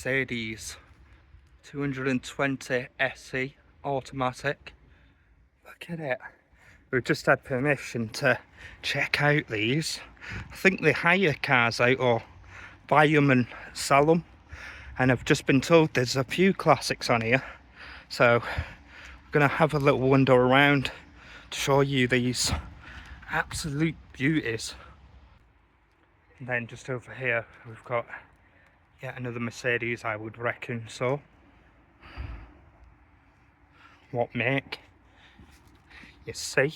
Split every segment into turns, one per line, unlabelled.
Mercedes 220 SE automatic. Look at it. We've just had permission to check out these. I think they hire cars out or buy them and sell them. And I've just been told there's a few classics on here. So we're going to have a little wander around to show you these absolute beauties. And then just over here we've got yet another Mercedes, I would reckon. So what make? You see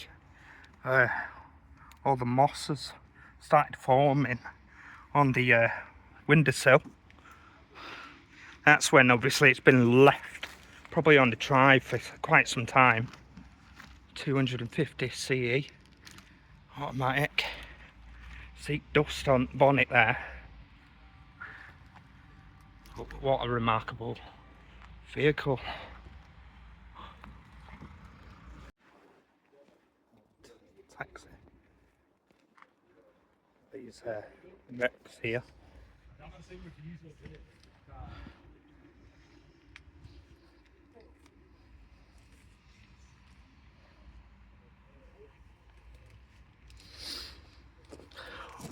all the moss has started forming on the windowsill. That's when obviously it's been left probably on the drive for quite some time. 250 CE automatic. See dust on bonnet there. What a remarkable vehicle. Taxi. These wrecks here.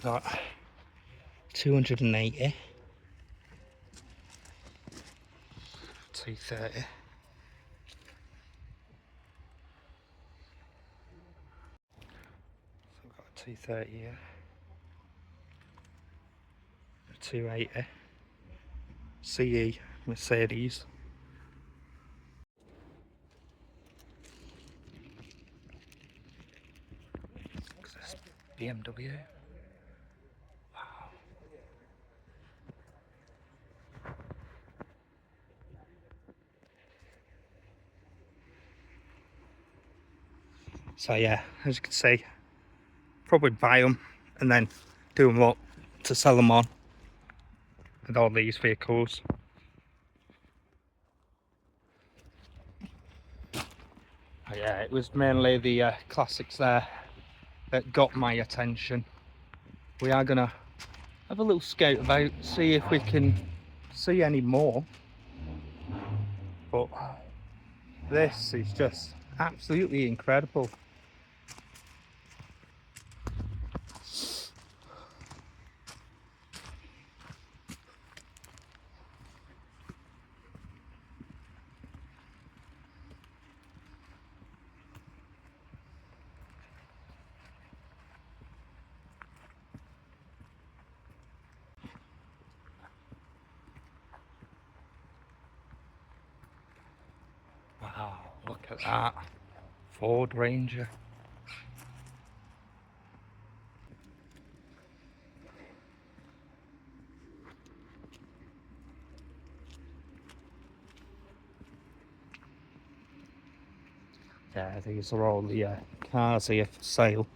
Got 280, 230. So we've got a 230 here, a 280, CE Mercedes. What's this? BMW. So yeah, as you can see, probably buy them and then do them up to sell them on with all these vehicles. But yeah, it was mainly the classics there that got my attention. We are gonna have a little scout about, see if we can see any more. But this is just absolutely incredible. Wow, look at that. Ford Ranger. Yeah, these are all the cars here for sale.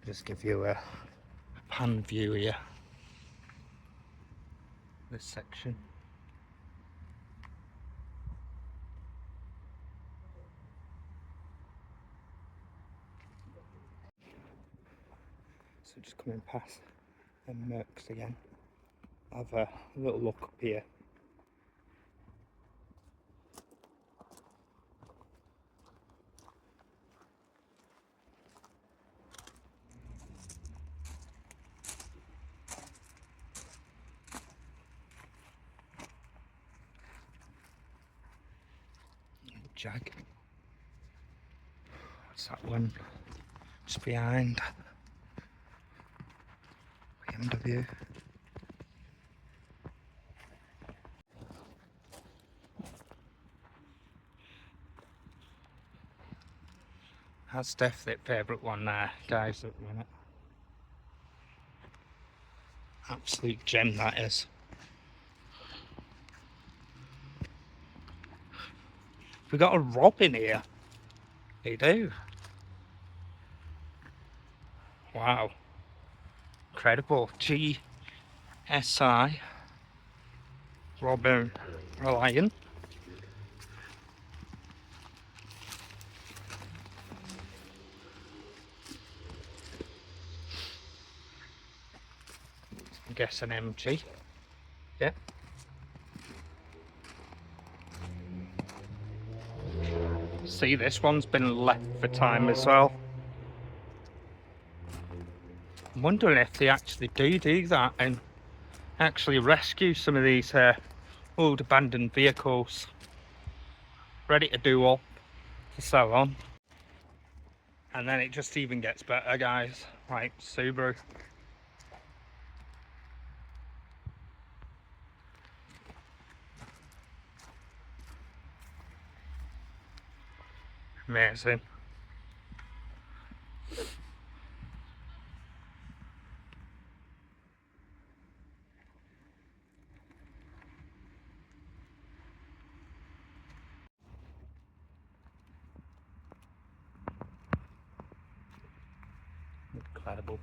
Just give you a pan view here. This section. So just coming past the Mercs again. Have a little look up here. Jag. What's that one? Just behind. BMW. That's definitely favourite one there, guys, at the minute. Absolute gem that is. We got a Robin here. They do. Wow. Incredible. GSI Robin Reliant. I guess an MG. Yeah. See, this one's been left for time as well. I'm wondering if they actually do that and actually rescue some of these old abandoned vehicles ready to do up to sell on. And then it just even gets better, guys, like Subaru. Amazing. Incredible.